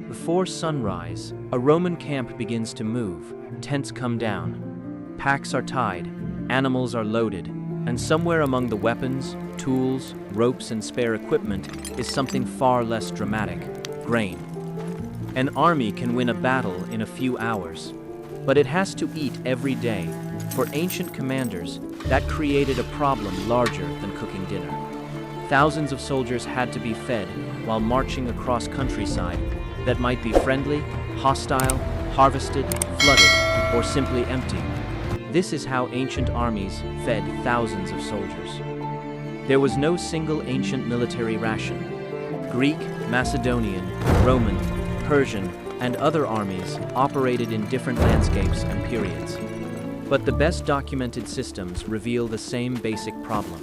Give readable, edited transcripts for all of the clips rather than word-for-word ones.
Before sunrise, a Roman camp begins to move, tents come down, packs are tied, animals are loaded, and somewhere among the weapons, tools, ropes, and spare equipment is something far less dramatic: grain. An army can win a battle in a few hours, but it has to eat every day. For ancient commanders, that created a problem larger than cooking dinner. Thousands of soldiers had to be fed while marching across countryside that might be friendly, hostile, harvested, flooded, or simply empty. This is how ancient armies fed thousands of soldiers. There was no single ancient military ration. Greek, Macedonian, Roman, Persian, and other armies operated in different landscapes and periods. But the best documented systems reveal the same basic problem.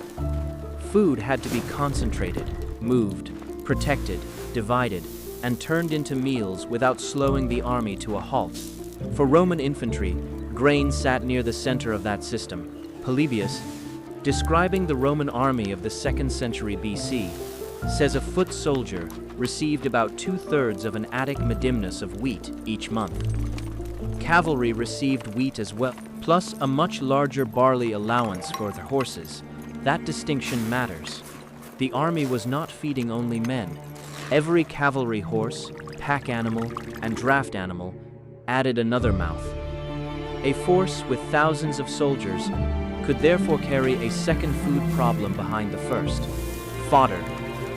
Food had to be concentrated, moved, protected, divided, and turned into meals without slowing the army to a halt. For Roman infantry, grain sat near the center of that system. Polybius, describing the Roman army of the 2nd century BC, says a foot soldier received about 2/3 of an Attic medimnus of wheat each month. Cavalry received wheat as well, plus a much larger barley allowance for their horses. That distinction matters. The army was not feeding only men. Every cavalry horse, pack animal, and draft animal added another mouth. A force with thousands of soldiers could therefore carry a second food problem behind the first: fodder.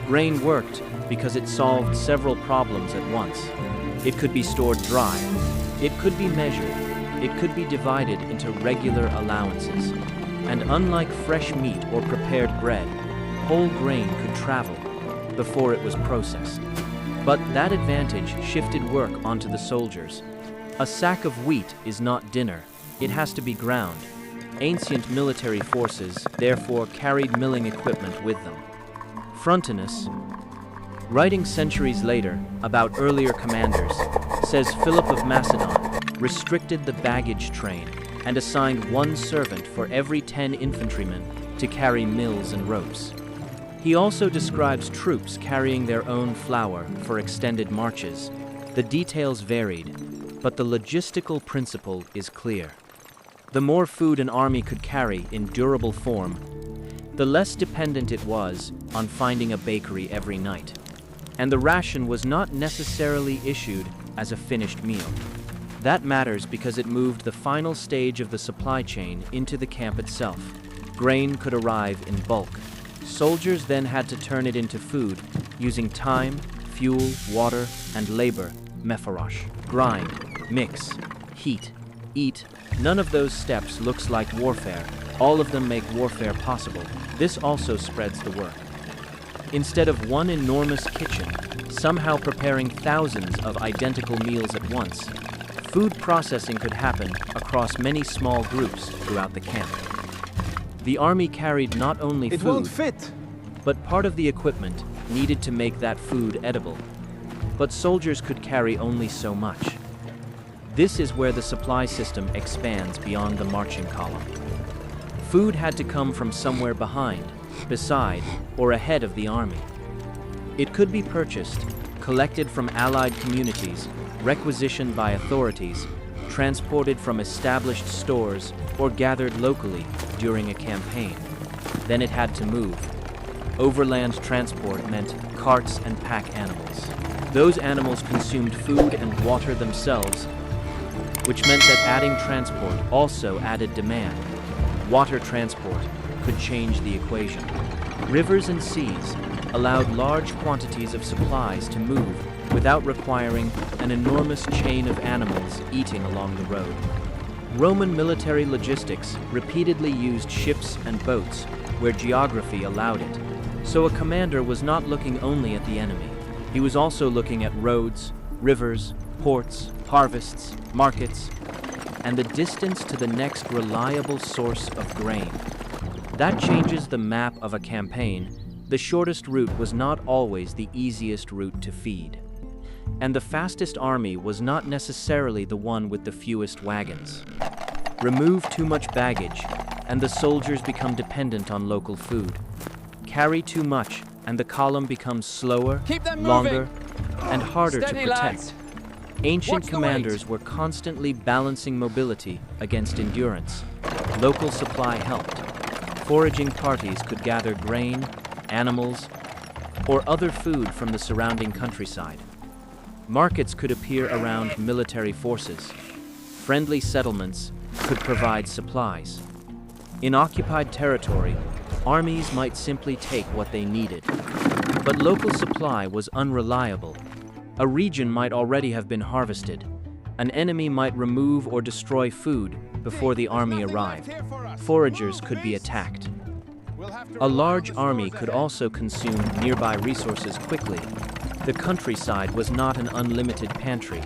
Grain worked because it solved several problems at once. It could be stored dry. It could be measured. It could be divided into regular allowances. And unlike fresh meat or prepared bread, whole grain could travel before it was processed. But that advantage shifted work onto the soldiers. A sack of wheat is not dinner. It has to be ground. Ancient military forces therefore carried milling equipment with them. Frontinus, writing centuries later about earlier commanders, says Philip of Macedon restricted the baggage train and assigned one servant for every 10 infantrymen to carry mills and ropes. He also describes troops carrying their own flour for extended marches. The details varied, but the logistical principle is clear. The more food an army could carry in durable form, the less dependent it was on finding a bakery every night. And the ration was not necessarily issued as a finished meal. That matters because it moved the final stage of the supply chain into the camp itself. Grain could arrive in bulk. Soldiers then had to turn it into food using time, fuel, water, and labor. Mepharosh. Grind, mix, heat, eat. None of those steps looks like warfare. All of them make warfare possible. This also spreads the work. Instead of one enormous kitchen, somehow preparing thousands of identical meals at once, food processing could happen across many small groups throughout the camp. The army carried not only It food, won't fit. but part of the equipment needed to make that food edible. But soldiers could carry only so much. This is where the supply system expands beyond the marching column. Food had to come from somewhere behind, beside, or ahead of the army. It could be purchased, collected from allied communities, requisitioned by authorities, transported from established stores, or gathered locally during a campaign. Then it had to move. Overland transport meant carts and pack animals. Those animals consumed food and water themselves, which meant that adding transport also added demand. Water transport could change the equation. Rivers and seas allowed large quantities of supplies to move without requiring an enormous chain of animals eating along the road. Roman military logistics repeatedly used ships and boats where geography allowed it. So a commander was not looking only at the enemy. He was also looking at roads, rivers, ports, harvests, markets, and the distance to the next reliable source of grain. That changes the map of a campaign. The shortest route was not always the easiest route to feed. And the fastest army was not necessarily the one with the fewest wagons. Remove too much baggage, and the soldiers become dependent on local food. Carry too much, and the column becomes slower, Keep them longer, and harder to Steady, protect. lads. Ancient Watch the commanders weight. were constantly balancing mobility against endurance. Local supply helped. Foraging parties could gather grain, animals, or other food from the surrounding countryside. Markets could appear around military forces. Friendly settlements could provide supplies. In occupied territory, armies might simply take what they needed. But local supply was unreliable. A region might already have been harvested. An enemy might remove or destroy food before the army arrived. Foragers could be attacked. A large army could also consume nearby resources quickly. The countryside was not an unlimited pantry,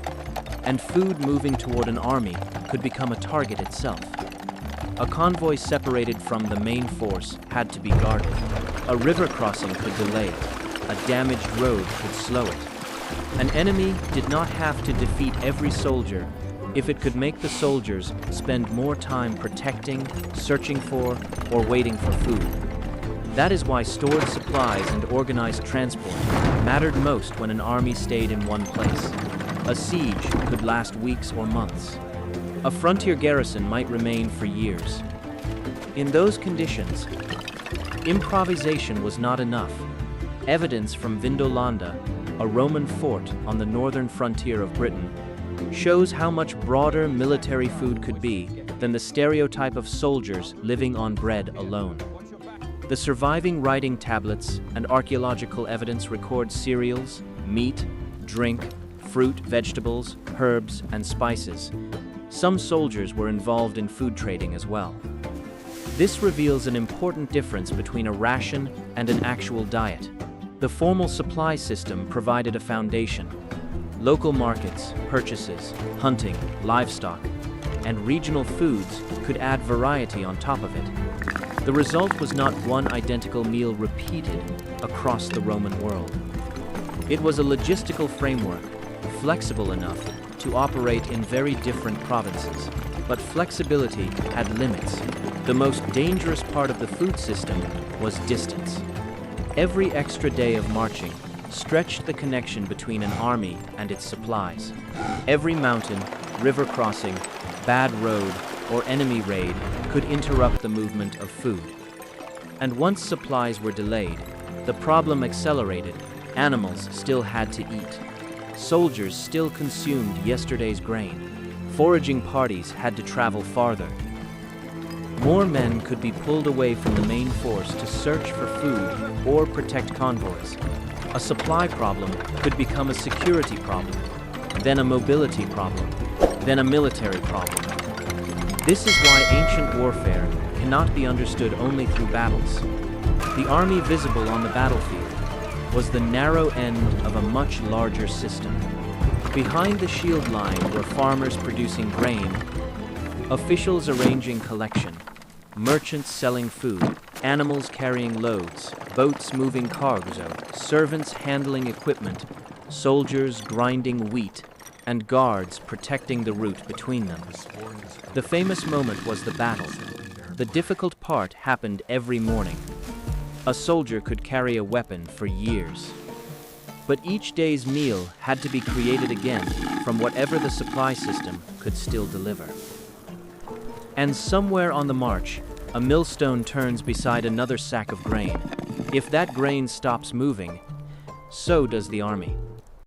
and food moving toward an army could become a target itself. A convoy separated from the main force had to be guarded. A river crossing could delay it. A damaged road could slow it. An enemy did not have to defeat every soldier if it could make the soldiers spend more time protecting, searching for, or waiting for food. That is why stored supplies and organized transport mattered most when an army stayed in one place. A siege could last weeks or months. A frontier garrison might remain for years. In those conditions, improvisation was not enough. Evidence from Vindolanda, a Roman fort on the northern frontier of Britain, shows how much broader military food could be than the stereotype of soldiers living on bread alone. The surviving writing tablets and archaeological evidence record cereals, meat, drink, fruit, vegetables, herbs, and spices. Some soldiers were involved in food trading as well. This reveals an important difference between a ration and an actual diet. The formal supply system provided a foundation. Local markets, purchases, hunting, livestock, and regional foods could add variety on top of it. The result was not one identical meal repeated across the Roman world. It was a logistical framework, flexible enough to operate in very different provinces. But flexibility had limits. The most dangerous part of the food system was distance. Every extra day of marching stretched the connection between an army and its supplies. Every mountain, river crossing, bad road, or enemy raid could interrupt the movement of food. And once supplies were delayed, the problem accelerated. Animals still had to eat. Soldiers still consumed yesterday's grain. Foraging parties had to travel farther. More men could be pulled away from the main force to search for food or protect convoys. A supply problem could become a security problem, then a mobility problem, then a military problem. This is why ancient warfare cannot be understood only through battles. The army visible on the battlefield was the narrow end of a much larger system. Behind the shield line were farmers producing grain, officials arranging collection, merchants selling food, animals carrying loads, boats moving cargo, servants handling equipment, soldiers grinding wheat, and guards protecting the route between them. The famous moment was the battle. The difficult part happened every morning. A soldier could carry a weapon for years. But each day's meal had to be created again from whatever the supply system could still deliver. And somewhere on the march, a millstone turns beside another sack of grain. If that grain stops moving, so does the army.